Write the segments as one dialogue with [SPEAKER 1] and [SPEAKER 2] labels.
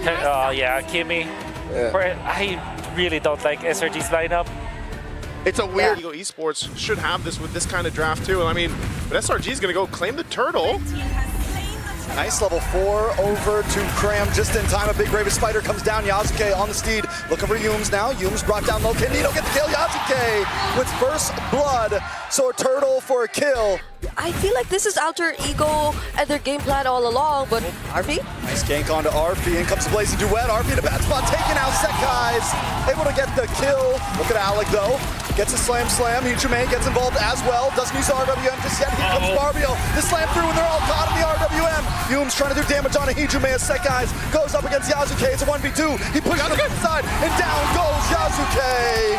[SPEAKER 1] Yeah, Kimmy.
[SPEAKER 2] Yeah.
[SPEAKER 1] I really don't like SRG's lineup.
[SPEAKER 3] It's a weird. Ego Esports should have this with this kind of draft too. I mean, but SRG is going to go claim the turtle.
[SPEAKER 2] Nice level 4 over to Cram just in time. A big Raven Spider comes down. Yasuke on the steed, looking for Yumes now. Yumes brought down low. Can Nino get the kill? Yasuke with first blood. So a turtle for a kill.
[SPEAKER 4] I feel like this is Alter Ego and their game plan all along, but RP?
[SPEAKER 2] Nice gank onto RP. In comes the Blazing Duet. RP in a bad spot, taking out Sekai's. Able to get the kill. Look at Alec though. Gets a slam. Hichume gets involved as well. Doesn't use the RWM just yet. Here comes Barbio. The slam through and they're all caught in the RWM. Yumes trying to do damage on a Hichume as Sekai's goes up against Yasuke. It's a 1v2. He pushes him inside and down goes Yasuke.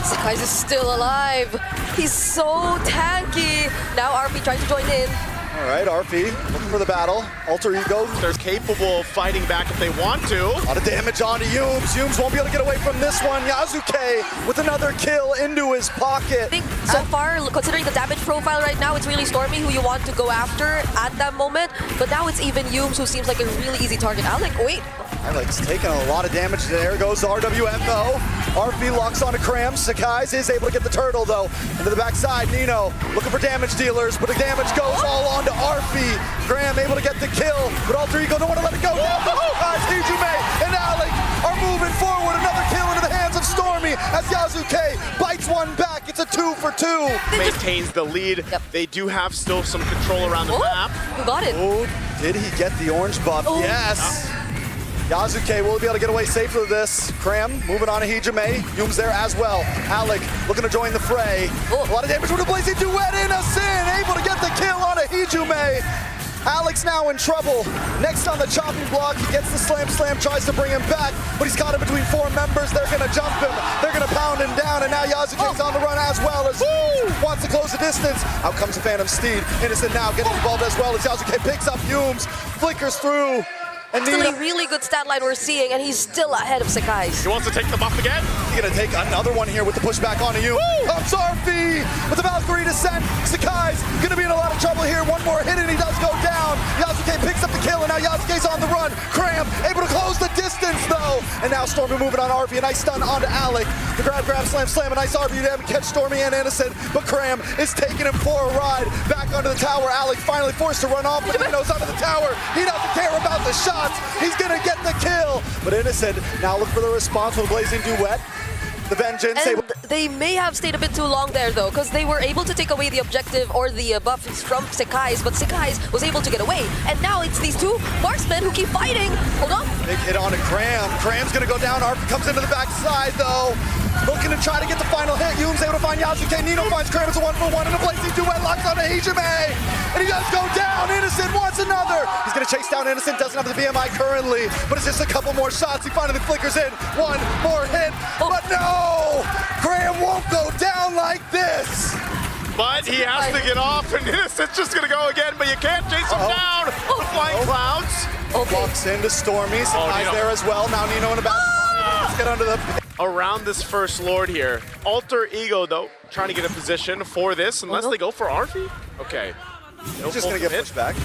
[SPEAKER 4] Sekai's is still alive. He's so tanky. Now RP trying to join in.
[SPEAKER 2] All right, RP looking for the battle. Alter Ego.
[SPEAKER 3] They're capable of fighting back if they want to.
[SPEAKER 2] A lot of damage onto Yumes. Yumes won't be able to get away from this one. Yasuke with another kill into his pocket.
[SPEAKER 4] I think so far, considering the damage profile right now, it's really Stormy who you want to go after at that moment. But now it's even Yumes who seems like a really easy target. Alec, wait.
[SPEAKER 2] Alec's taking a lot of damage. There goes the RWM though. RP locks onto Cram. Sekai's is able to get the turtle though. Into the backside, Nino looking for damage dealers, but the damage goes all onto RP. Cram able to get the kill, but Alter Ego don't want to let it go. Guys, Hichume and Alec are moving forward. Another kill into the hands of Stormy as Yasuke bites one back. It's a 2 for 2.
[SPEAKER 3] Maintains the lead.
[SPEAKER 4] Yep.
[SPEAKER 3] They do have still some control around the map.
[SPEAKER 4] Who got it?
[SPEAKER 2] Oh, did he get the orange buff?
[SPEAKER 4] Oh.
[SPEAKER 2] Yes. Yasuke will be able to get away safely with this. Cram moving on to Hichume. Yume's there as well. Alec looking to join the fray. A lot of damage with the Blazing Duet. Innocent able to get the kill on a Hichume. Alec's now in trouble. Next on the chopping block, he gets the slam, tries to bring him back, but he's caught in between 4 members. They're gonna jump him. They're gonna pound him down, and now Yasuke's on the run as well as wants to close the distance. Out comes the Phantom Steed. Innocent now getting involved as well as Yasuke picks up Yumes, flickers through. And
[SPEAKER 4] Still a really good stat line we're seeing, and he's still ahead of Sekai's.
[SPEAKER 3] He wants to take the buff again.
[SPEAKER 2] He's gonna take another one here with the pushback onto you. Comes RP with the Valkyrie descent. Sekai's gonna be in a lot of trouble here. One more hit and he does go down. Yasuke picks up the kill and now Yasuke's on the run. Cram able to close the distance though. And now Stormy moving on RP. A nice stun onto Alec. The grab, slam. A nice RP to him. Catch Stormy and Innocent. But Cram is taking him for a ride. Back onto the tower. Alec finally forced to run off, but Nino's onto the tower. He doesn't care about the shots. He's gonna get the kill. But Innocent now look for the response with Blazing Duet. The vengeance.
[SPEAKER 4] And they may have stayed a bit too long there though, because they were able to take away the objective or the buffs from Sekai's, but Sekai's was able to get away. And now it's these 2 marksmen who keep fighting. Hold on.
[SPEAKER 2] Big hit on to Cram. Cram's gonna go down. RP comes into the backside though. Looking to try to get the final hit. Yume's able to find Yasuke. Nino finds Cram. It's a 1-for-1 and a Blazing Duet locks on to Hichume. And he does go down. Innocent wants another. He's gonna chase down Innocent. Doesn't have the BMI currently, but it's just a couple more shots. He finally flickers in. One more hit, but no! Cram won't go down like this.
[SPEAKER 3] But he has to get off, and Innocent's just gonna go again, but you can't chase him down with flying clouds.
[SPEAKER 2] Walks into Stormy. Sekai's there as well. Now Nino in the back. Let's get under the...
[SPEAKER 3] Around this first lord here. Alter Ego, though, trying to get a position for this, unless they go for RP. Okay.
[SPEAKER 2] He's just gonna get pushed back.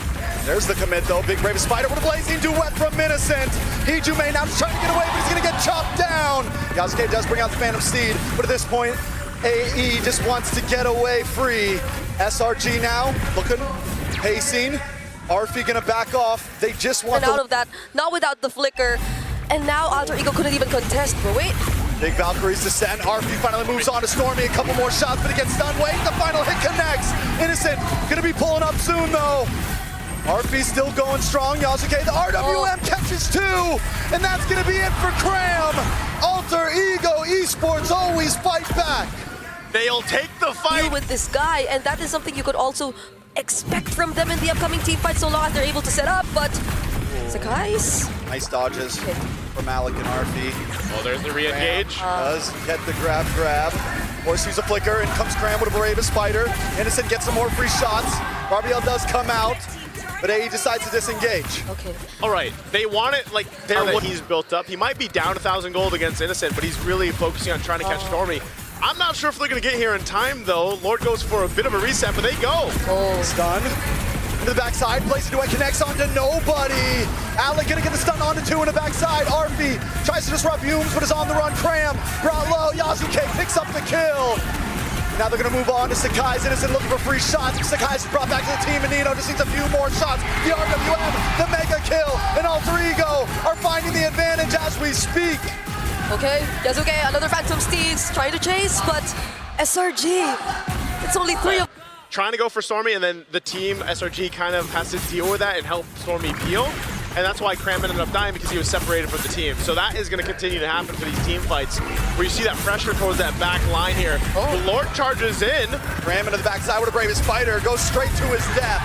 [SPEAKER 2] There's the commit though. Big Raven Spider with a Blazing Duet from Innocent. Hichume now just trying to get away, but he's gonna get chopped down. Yasuke does bring out the Phantom Steed, but at this point, AE just wants to get away free. SRG now looking, pacing. RP gonna back off. They just want
[SPEAKER 4] out of that, not without the flicker. And now Alter Ego couldn't even contest, but wait.
[SPEAKER 2] Big Valkyrie's descent. RP finally moves on to Stormy. A couple more shots, but he gets stunned. Wait, the final hit connects. Innocent gonna be pulling up soon though. RP still going strong. Yasuke, the RWM catches 2. And that's gonna be it for Cram. Alter Ego Esports always fight back.
[SPEAKER 3] They'll take the fight.
[SPEAKER 4] With this guy, and that is something you could also expect from them in the upcoming team fight so long as they're able to set up, but Sekai's.
[SPEAKER 2] Nice dodges from Alec and RP.
[SPEAKER 3] Oh, there's the re-engage.
[SPEAKER 2] Does get the grab. Force use a flicker, and comes Cram with a Raven Spider. Innocent gets some more free shots. Barbiel does come out, but AE decides to disengage.
[SPEAKER 4] Okay.
[SPEAKER 3] All right, they want it like there what he's built up. He might be down 1,000 gold against Innocent, but he's really focusing on trying to catch Stormy. I'm not sure if they're gonna get here in time though. Lord goes for a bit of a reset, but they go.
[SPEAKER 2] Stun. to the backside. Blazing Duet connects onto nobody. Alec gonna get the stun onto 2 in the backside. Arfi tries to disrupt Humes, but is on the run. Cram brought low. Yasuke picks up the kill. Now they're gonna move on to Sakai's Innocent looking for free shots. Sakai's brought back to the team, and Nino just needs a few more shots. The RWM, the mega kill, and Alter Ego are finding the advantage as we speak.
[SPEAKER 4] Okay, Yasuke, another Phantom Steeds trying to chase, but SRG, it's only 3 of...
[SPEAKER 3] Trying to go for Stormy, and then the team, SRG, kind of has to deal with that and help Stormy peel. And that's why Cram ended up dying, because he was separated from the team. So that is going to continue to happen for these team fights, where you see that pressure towards that back line here. The Lord charges in.
[SPEAKER 2] Cram into the backside with a bravest fighter, goes straight to his death.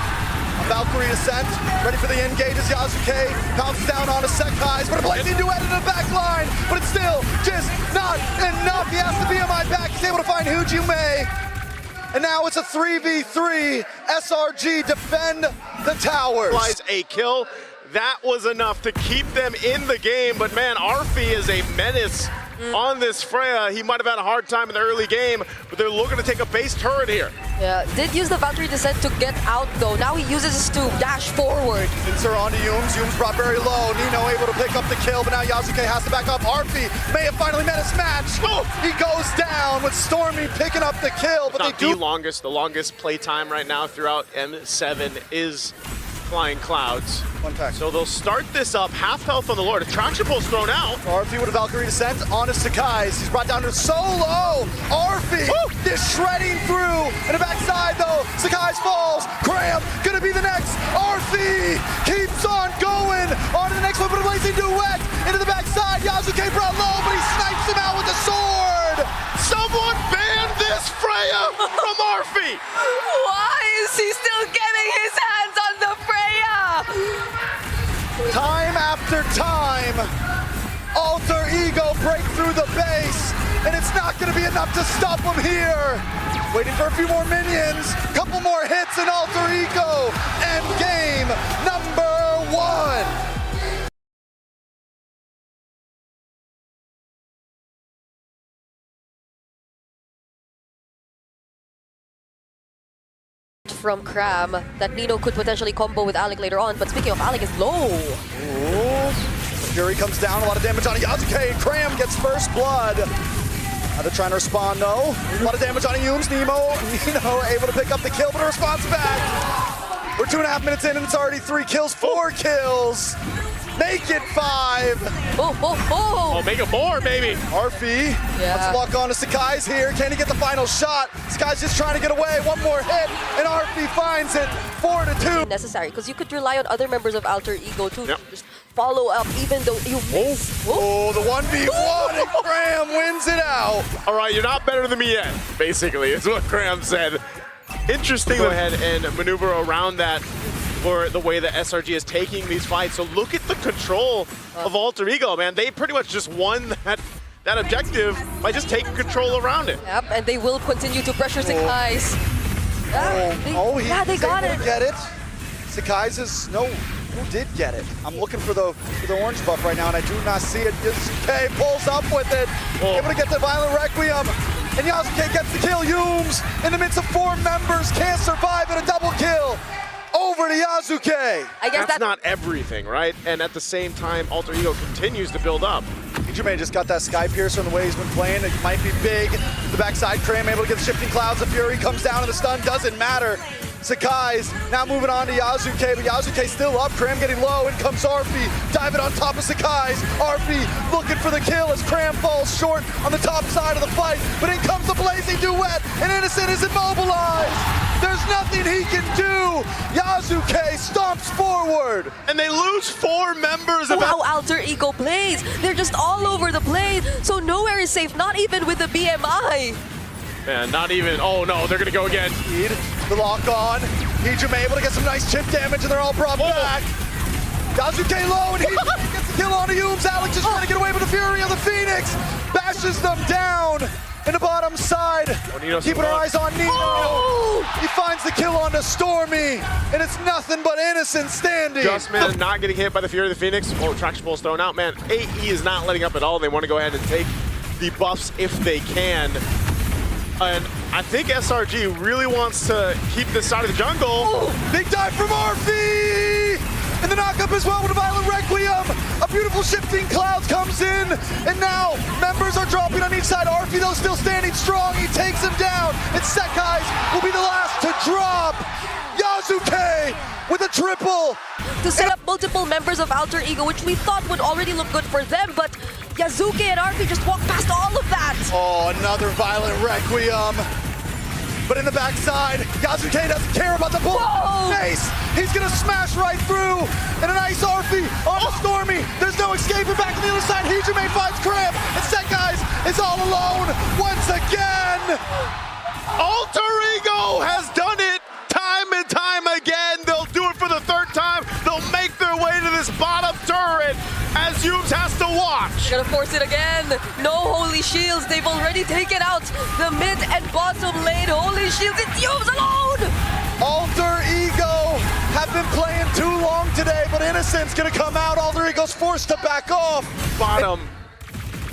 [SPEAKER 2] Valkyrie Ascent, ready for the engage as Yasuke pounces down on a Sekai's, but a blazing duet in the back line, but it's still just not enough. He has to be on my back. He's able to find Hujume. And now it's a 3v3. SRG defend the towers.
[SPEAKER 3] Applies a kill. That was enough to keep them in the game, but man, Arfi is a menace on this Freya. He might have had a hard time in the early game, but they're looking to take a base turret here.
[SPEAKER 4] Yeah, did use the Valkyrie Descent to get out though. Now he uses his to dash forward.
[SPEAKER 2] Pincer onto Humes. Humes brought very low. Nino able to pick up the kill, but now Yasuke has to back up. Arfi may have finally met his match. Oh, he goes down with Stormy picking up the kill, but
[SPEAKER 3] Not
[SPEAKER 2] they do...
[SPEAKER 3] the longest play time right now throughout M7 is Flying Clouds.
[SPEAKER 2] One pack.
[SPEAKER 3] So they'll start this up, half health on the Lord. Attraction Pulse thrown out.
[SPEAKER 2] Arfi with a Valkyrie Descent onto Sakai's. He's brought down to solo. Arfi is shredding through. And the backside though, Sakai's falls. Cram gonna be the next. Arfi keeps on going. On to the next one, but a blazing duet into the backside. Yasuke brought low, but he snipes him out with the sword.
[SPEAKER 3] Someone ban this Freya from Arfi.
[SPEAKER 4] Why is he still getting his hands on the Freya?
[SPEAKER 2] Time after time, Alter Ego break through the base, and it's not going to be enough to stop him here. Waiting for a few more minions, couple more hits, and Alter Ego end game number 1.
[SPEAKER 4] From Cram that Nino could potentially combo with Alec later on, but speaking of, Alec is low.
[SPEAKER 2] Ooh. Fury comes down, a lot of damage on Yasuke. Cram gets first blood. Now they're trying to respond though. A lot of damage on Humes. Nino able to pick up the kill, but a response back. We're 2.5 minutes in and it's already 3 kills, 4 kills. Make it 5.
[SPEAKER 3] Oh, make it more, baby.
[SPEAKER 2] Arfi,
[SPEAKER 4] Yeah.
[SPEAKER 2] let's lock on to Sakai's here. Can he get the final shot? Sakai's just trying to get away. One more hit, and Arfi finds it. 4-2.
[SPEAKER 4] Necessary, because you could rely on other members of Alter Ego to just follow up, even though you miss.
[SPEAKER 2] Oh, the 1v1, and Graham wins it out.
[SPEAKER 3] All right, you're not better than me yet, basically, is what Graham said. Interesting. Go ahead and maneuver around that for the way that SRG is taking these fights. So look at the control of Alter Ego, man. They pretty much just won that objective by just taking control around it.
[SPEAKER 4] Yep, and they will continue to pressure Sakai's.
[SPEAKER 2] They
[SPEAKER 4] got it.
[SPEAKER 2] Get it. Sakai's is who did get it? I'm looking for the orange buff right now, and I do not see it. Yasuke pulls up with it, able to get the Violent Requiem, and Yasuke gets the kill. Humes in the midst of 4 members can't survive at a double kill. Over to Yasuke.
[SPEAKER 4] I guess
[SPEAKER 3] that's not everything, right? And at the same time, Alter Ego continues to build up.
[SPEAKER 2] Jume just got that Sky Piercer in the way he's been playing. It might be big. The backside, Cram able to get the Shifting Clouds. The Fury comes down and the stun doesn't matter. Sakai's now moving on to Yasuke, but Yasuke still up. Cram getting low. In comes Arfi, diving on top of Sakai's. Arfi looking for the kill as Cram falls short on the top side of the fight. But in comes the blazing duet, and Innocent is immobilized. There's nothing he can do. Yasuke stomps forward.
[SPEAKER 3] And they lose 4 members of
[SPEAKER 4] how Alter Ego plays. They're just all over the place, so nowhere is safe, not even with the BMI.
[SPEAKER 3] Man, not even. Oh no, they're gonna go again.
[SPEAKER 2] The lock on. Hijime able to get some nice chip damage, and they're all brought back. Yasuke low, and he gets the kill on Humes. Alex just trying to get away with the Fury of the Phoenix. Bashes them down in the bottom side. Keeping our eyes on Nino. He finds the kill onto Stormy, and it's nothing but Innocent standing.
[SPEAKER 3] Justman not getting hit by the Fury of the Phoenix. Oh, Traction Pulse thrown out. Man, AE is not letting up at all. They want to go ahead and take the buffs if they can. And I think SRG really wants to keep this side of the jungle.
[SPEAKER 2] Big dive from Arfi! And the knockup as well with a Violent Requiem. A beautiful shifting clouds comes in. And now members are dropping on each side. Arfi though still standing strong. He takes him down. And Sekai's will be the last to drop. Yasuke with a triple.
[SPEAKER 4] To set up multiple members of Alter Ego, which we thought would already look good for them, but Yasuke and Arfi just walked past all of that.
[SPEAKER 2] Oh, another Violent Requiem. But in the backside, Yasuke doesn't care about the bullet. Nice! He's gonna smash right through. And a nice Arfi on the Stormy. There's no escaping back to the other side. Hijime finds Cramp. And Sekai's is all alone once again.
[SPEAKER 3] Alter Ego has done it time and time again. They'll do it for the third time. They'll make their way to this bottom turret as Yubes has to watch.
[SPEAKER 4] Gonna force it again. No Holy Shields. They've already taken out the mid and bottom lane Holy Shields. It's Yubes alone!
[SPEAKER 2] Alter Ego have been playing too long today, but Innocent's gonna come out. Alter Ego's forced to back off.
[SPEAKER 3] Bottom.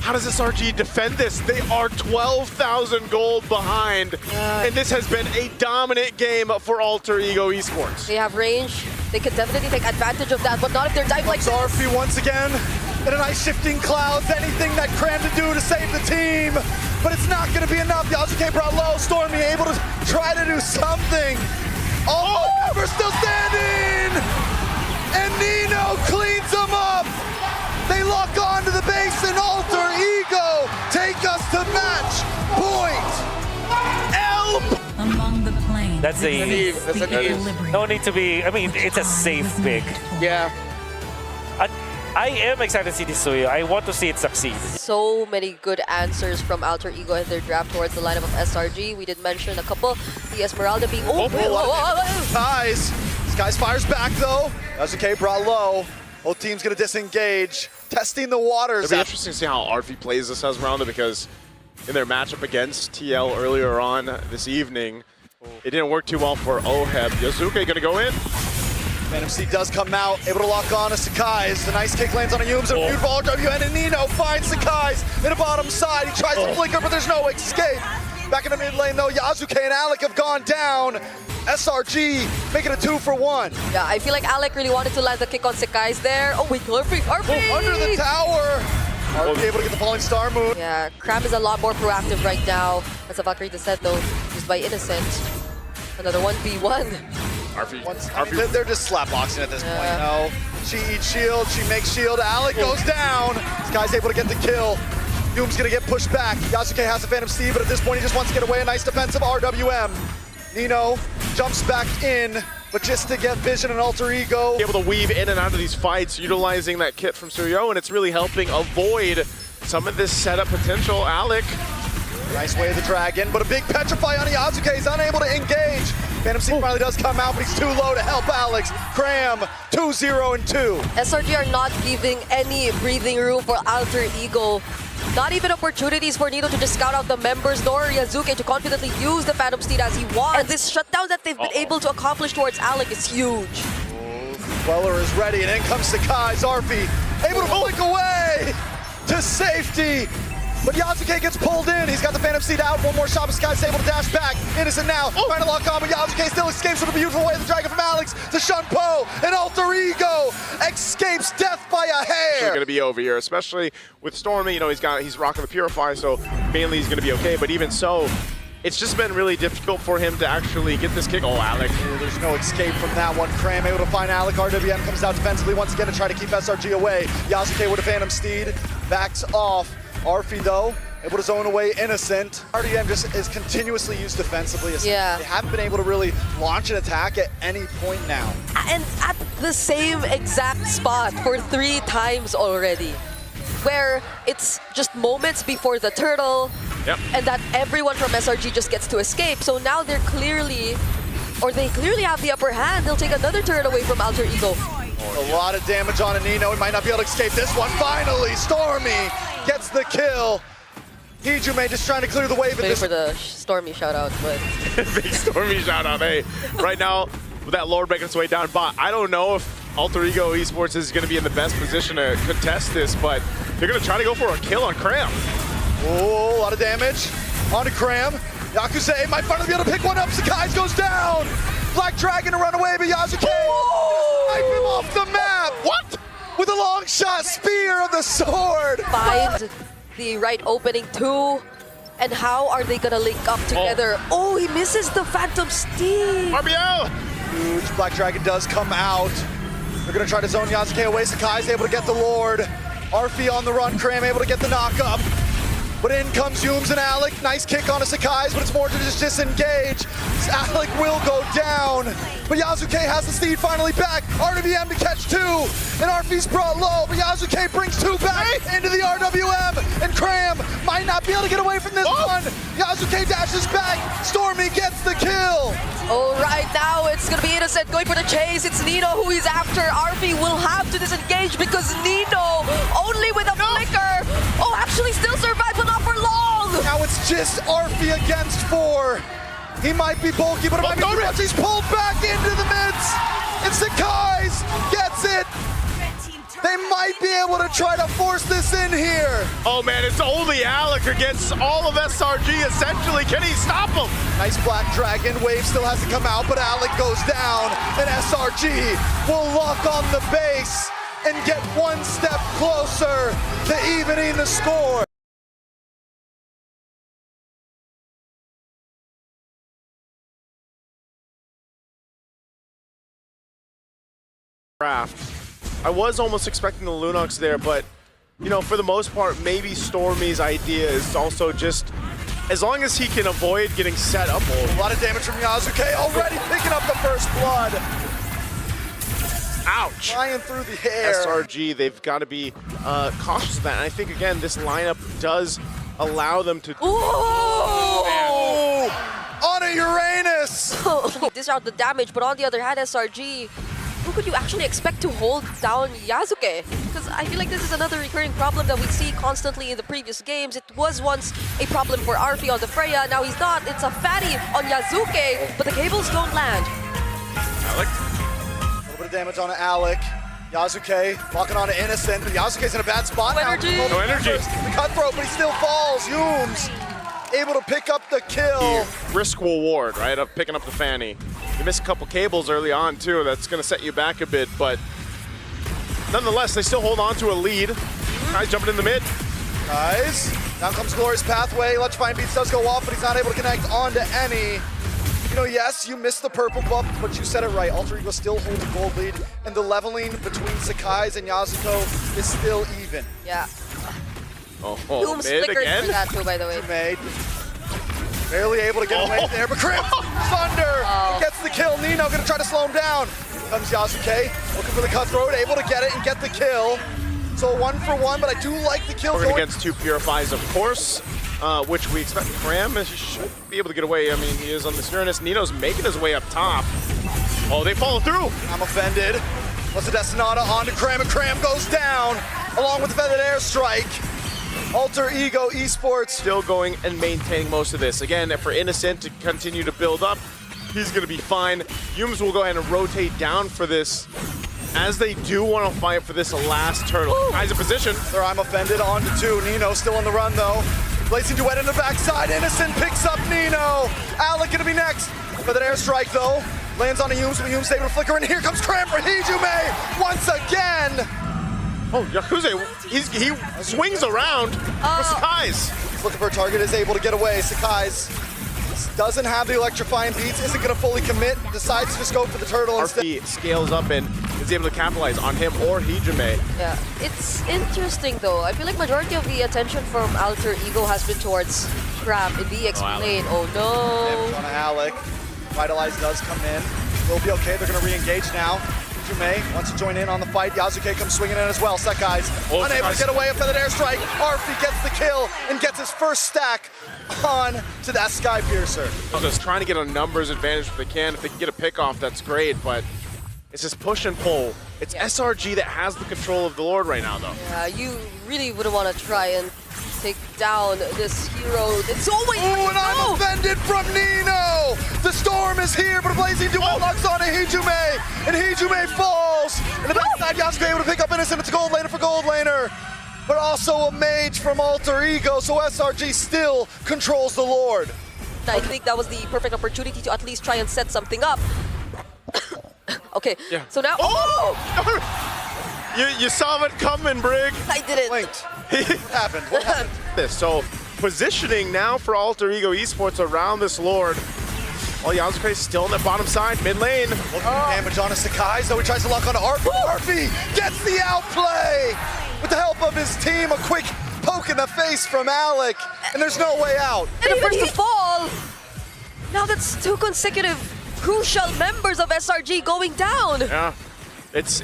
[SPEAKER 3] How does SRG defend this? They are 12,000 gold behind, and this has been a dominant game for Alter Ego Esports.
[SPEAKER 4] They have range. They could definitely take advantage of that, but not if they're dive like this.
[SPEAKER 2] Arfi once again, and a nice shifting clouds, anything that Cram to do to save the team, but it's not gonna be enough. Yasuke brought low, Stormy able to try to do something. All members still standing, and Nino cleans them up. They lock on to the base, and Alter Ego take us to match point.
[SPEAKER 5] Among the planes.
[SPEAKER 1] That's no need to be. I mean, it's a safe pick.
[SPEAKER 3] Yeah.
[SPEAKER 1] I am excited to see this Suyo. I want to see it succeed.
[SPEAKER 4] So many good answers from Alter Ego in their draft towards the lineup of SRG. We did mention a couple. The Esmeralda being
[SPEAKER 2] Skies. Skies fires back though. Yasuke brought low. Whole team's gonna disengage, testing the waters.
[SPEAKER 3] It'll be interesting to see how Arfi plays this Esmeralda, because in their matchup against TL earlier on this evening, it didn't work too well for Oheb. Yasuke gonna go in.
[SPEAKER 2] Phantom Seed does come out, able to lock on to Sekai's. The nice kick lands on a Yums, and a beautiful RWN, and Nino finds Sekai's in the bottom side. He tries to flicker, but there's no escape. Back in the mid lane though, Yasuke and Alec have gone down. SRG making a 2-for-1.
[SPEAKER 4] Yeah, I feel like Alec really wanted to land the kick on Sekai's there. Oh wait, Arfi!
[SPEAKER 2] Under the tower. Arfi able to get the falling star move.
[SPEAKER 4] Yeah, Cram is a lot more proactive right now. As a Valkyrie descent though, used by Innocent. Another 1v1.
[SPEAKER 3] Arfi.
[SPEAKER 2] They're just slapboxing at this point. No, she eats shield, she makes shield. Alec goes down. This guy's able to get the kill. Doom's gonna get pushed back. Yasuke has a Phantom Steed, but at this point he just wants to get away. A nice defensive RWM. Nino jumps back in, but just to get Vision and Alter Ego.
[SPEAKER 3] Able to weave in and out of these fights, utilizing that kit from Suryo, and it's really helping avoid some of this setup potential. Alec.
[SPEAKER 2] Nice way of the dragon, but a big petrify on Yasuke. He's unable to engage. Phantom Steed finally does come out, but he's too low to help Alex. Cram, 2-0-2.
[SPEAKER 4] SRG are not giving any breathing room for Alter Ego. Not even opportunities for Nino to just scout out the members, nor Yasuke to confidently use the Phantom Steed as he wants. And this shutdown that they've been able to accomplish towards Alec is huge.
[SPEAKER 2] Weller is ready, and in comes Sekai's Arfi, able to flick away to safety. But Yasuke gets pulled in. He's got the Phantom Steed out. One more shot, but Sky's able to dash back. Innocent now, trying to lock on, but Yasuke still escapes with a beautiful way of the dragon from Alex to Shunpo. And Alter Ego escapes death by a hair.
[SPEAKER 3] It's going to be over here, especially with Stormy. You know, he's rocking the Purify, so mainly he's going to be okay. But even so, it's just been really difficult for him to actually get this kick. Oh, Alec.
[SPEAKER 2] There's no escape from that one. Cram able to find Alec. RWM comes out defensively once again to try to keep SRG away. Yasuke with a Phantom Steed backs off. Arfi though, able to zone away Innocent. RDM just is continuously used defensively.
[SPEAKER 4] Yeah.
[SPEAKER 2] They haven't been able to really launch an attack at any point now.
[SPEAKER 4] And at the same exact spot for 3 times already. Where it's just moments before the turtle, and that everyone from SRG just gets to escape. So now they clearly have the upper hand. They'll take another turret away from Alter Ego.
[SPEAKER 2] A lot of damage on Nino. He might not be able to escape this one. Finally, Stormy gets the kill. Hijime just trying to clear the wave.
[SPEAKER 4] Waiting for the Stormy shout-out, but...
[SPEAKER 3] Big Stormy shout-out, hey. Right now, with that Lord making its way down bot, I don't know if Alter Ego Esports is going to be in the best position to contest this, but they're going to try to go for a kill on Cram.
[SPEAKER 2] Oh, a lot of damage onto Cram. Yakuza might finally be able to pick one up. Sakai's goes down. Black Dragon to run away, but Yasuke snipe him off the map. What? With a long shot spear of the sword.
[SPEAKER 4] Find the right opening too. And how are they gonna link up together? Oh, he misses the Phantom Steam.
[SPEAKER 3] RBO!
[SPEAKER 2] Huge. Black Dragon does come out. They're gonna try to zone Yasuke away. Sakai's able to get the Lord. Arfi on the run. Cram able to get the knock up. But in comes Yums and Alec. Nice kick on a Sakai's, but it's more to just disengage. Alec will go down. But Yasuke has the steed finally back. RWM to catch two. And Arfi's brought low, but Yasuke brings two back into the RWM. And Cram might not be able to get away from this one. Yasuke dashes back. Stormy gets the kill.
[SPEAKER 4] All right, now it's gonna be Innocent going for the chase. It's Nino who he's after. Arfi will have to disengage because Nino only with a flicker. Oh, actually still survived, but not for long.
[SPEAKER 2] Now it's just Arfi against four. He might be bulky, but it might be too much. He's pulled back into the midst. And Sakai's gets it. They might be able to try to force this in here.
[SPEAKER 3] Oh man, it's only Alec against all of SRG essentially. Can he stop him?
[SPEAKER 2] Nice Black Dragon. Wave still has to come out, but Alec goes down. And SRG will lock on the base and get one step closer to evening the score.
[SPEAKER 3] I was almost expecting the Lunox there, but you know, for the most part, maybe Stormy's idea is also just as long as he can avoid getting set up.
[SPEAKER 2] A lot of damage from Yasuke already picking up the first blood.
[SPEAKER 3] Ouch!
[SPEAKER 2] Flying through the air.
[SPEAKER 3] SRG, they've got to be cautious of that. And I think again, this lineup does allow them to.
[SPEAKER 2] Ooh! On a Uranus!
[SPEAKER 4] Dish out the damage, but on the other hand, SRG, who could you actually expect to hold down Yasuke? Because I feel like this is another recurring problem that we see constantly in the previous games. It was once a problem for Arfi on the Freya, now he's not. It's a fatty on Yasuke, but the cables don't land.
[SPEAKER 3] Alec.
[SPEAKER 2] A little bit of damage on Alec. Yasuke locking on to Innocent, but Yasuke's in a bad spot now.
[SPEAKER 3] No energy.
[SPEAKER 2] The cutthroat, but he still falls. Yums able to pick up the kill.
[SPEAKER 3] Risk reward, right, of picking up the Fanny. You miss a couple cables early on too, that's gonna set you back a bit, but nonetheless, they still hold on to a lead. Guys jumping in the mid.
[SPEAKER 2] Guys, down comes Glorious Pathway. Electrifying Beats does go off, but he's not able to connect onto any. You know, yes, you missed the purple buff, but you said it right. Alter Ego still holds a gold lead, and the leveling between Sakai's and Yasuko is still even.
[SPEAKER 4] Yeah.
[SPEAKER 3] Oh, mid again?
[SPEAKER 4] For that too, by the way.
[SPEAKER 2] Made. Barely able to get away there, but Crimp Thunder gets the kill. Nino gonna try to slow him down. Here comes Yasuke, looking for the cutthroat, able to get it and get the kill. So 1 for 1, but I do like the kill.
[SPEAKER 3] We're against two Purifies, of course, which we expect. Cram should be able to get away. I mean, he is on the Uranus. Nino's making his way up top. Oh, they follow through.
[SPEAKER 2] I'm offended. What's the Destinata onto Cram, and Cram goes down, along with the Feathered Airstrike. Alter Ego Esports
[SPEAKER 3] still going and maintaining most of this. Again, for Innocent to continue to build up, he's going to be fine. Yums will go ahead and rotate down for this, as they do want to fight for this last turtle. Guys in position.
[SPEAKER 2] There, I'm offended onto 2. Nino still on the run though. Blazing Duet in the backside. Innocent picks up Nino. Alec gonna be next. For that airstrike though. Lands on a Yums, but Yums able to flicker, and here comes Cram for Hijume once again.
[SPEAKER 3] Oh, Yakuza, he swings around for Sakai's.
[SPEAKER 2] He's looking for a target, is able to get away. Sakai's doesn't have the electrifying beats, isn't going to fully commit, decides to just go for the turtle instead.
[SPEAKER 3] Arfi scales up and is able to capitalize on him or Hijume.
[SPEAKER 4] Yeah, it's interesting though. I feel like majority of the attention from Alter Ego has been towards Crab in the X lane. Oh no.
[SPEAKER 2] Damage on Alec. Vitalize does come in. We'll be okay, they're going to re-engage now. Hijume wants to join in on the fight. Yasuke comes swinging in as well. Sakai's unable to get away. A Feathered Airstrike. Arfi gets the kill and gets his first stack on to that Sky Piercer.
[SPEAKER 3] Just trying to get a numbers advantage if they can. If they can get a pick off, that's great, but it's this push and pull. It's SRG that has the control of the Lord right now, though.
[SPEAKER 4] Yeah, you really wouldn't want to try and take down this hero. It's always
[SPEAKER 2] and I'm offended from Nino! The storm is here, but a Blazing Duel locks on to Hijume, and Hijume falls! And the backside, Yasuke able to pick up Innocent. It's a gold laner for gold laner, but also a mage from Alter Ego, so SRG still controls the Lord.
[SPEAKER 4] I think that was the perfect opportunity to at least try and set something up. Okay, so now...
[SPEAKER 3] Oh! You saw it coming, Brig.
[SPEAKER 4] I didn't.
[SPEAKER 2] Blinked. What happened? What happened?
[SPEAKER 3] So, positioning now for Alter Ego Esports around this Lord. Oh, Yasuke still on the bottom side, mid lane.
[SPEAKER 2] Looking damage on a Sakai, so he tries to lock onto Arfi. Arfi gets the outplay! With the help of his team, a quick poke in the face from Alec, and there's no way out.
[SPEAKER 4] And the first to fall! Now that's 2 consecutive crucial members of SRG going down.
[SPEAKER 3] Yeah, it's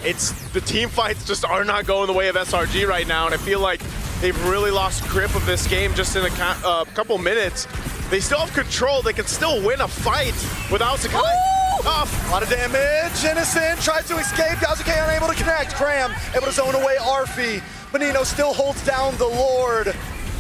[SPEAKER 3] the team fights just are not going the way of SRG right now, and I feel like they've really lost grip of this game just in a couple minutes. They still have control. They can still win a fight without Sakai.
[SPEAKER 2] A lot of damage. Innocent tries to escape. Yasuke unable to connect. Cram able to zone away Arfi. But Nino still holds down the Lord.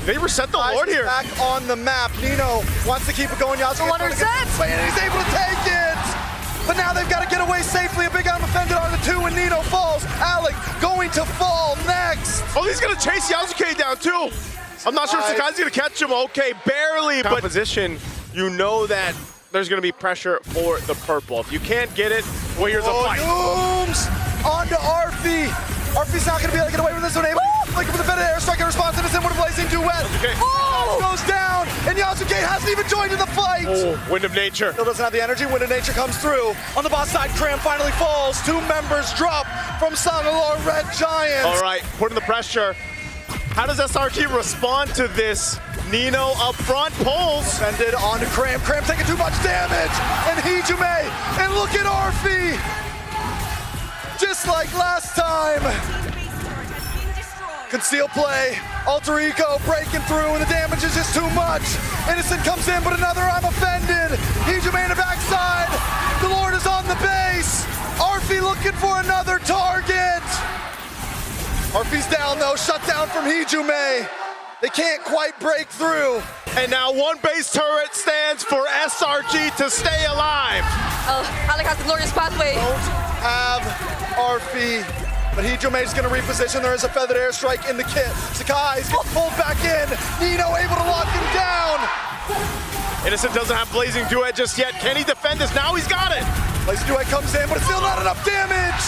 [SPEAKER 3] They reset the Lord here.
[SPEAKER 2] Back on the map. Nino wants to keep it going. Yasuke and he's able to take it. But now they've got to get away safely. A big arm offended on the 2 and Nino falls. Alec going to fall next.
[SPEAKER 3] Oh, he's going to chase Yasuke down too. I'm not sure if Sakai's going to catch him. Okay, barely. But position, you know that there's going to be pressure for the purple. If you can't get it, well, here's a fight.
[SPEAKER 2] Dooms onto Arfi. Arfi's not going to be able to get away with this one. Looking for the better airstrike in response to this and with a blazing duet.
[SPEAKER 3] Okay.
[SPEAKER 2] Goes down, and Yasuke hasn't even joined in the fight.
[SPEAKER 3] Wind of Nature.
[SPEAKER 2] Still doesn't have the energy. Wind of Nature comes through. On the boss side, Cram finally falls. 2 members drop from Sangalore Red Giants.
[SPEAKER 3] All right, putting the pressure. How does SRG respond to this? Nino up front, pulls.
[SPEAKER 2] Sended onto Cram. Cram taking too much damage. And Hijume. And look at Arfi. Just like last time. Conceal play. Alter Ego breaking through, and the damage is just too much. Innocent comes in, but another I'm offended. Hijume in the backside. The Lord is on the base. Arfi looking for another target. Arfi's down though, shut down from Hijume. They can't quite break through.
[SPEAKER 3] And now 1 base turret stands for SRG to stay alive.
[SPEAKER 4] Alec has the glorious pathway.
[SPEAKER 2] Don't have Arfi, but Hijume is going to reposition. There is a feathered airstrike in the kit. Sakai's gets pulled back in. Nino able to lock him down.
[SPEAKER 3] Innocent doesn't have Blazing Duet just yet. Can he defend this? Now he's got it.
[SPEAKER 2] Blazing Duet comes in, but it's still not enough damage.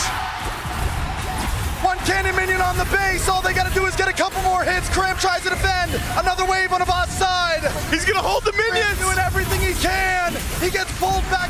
[SPEAKER 2] 1 cannon minion on the base. All they got to do is get a couple more hits. Cram tries to defend. Another wave on the boss side.
[SPEAKER 3] He's going to hold the minions.
[SPEAKER 2] Doing everything he can. He gets pulled back.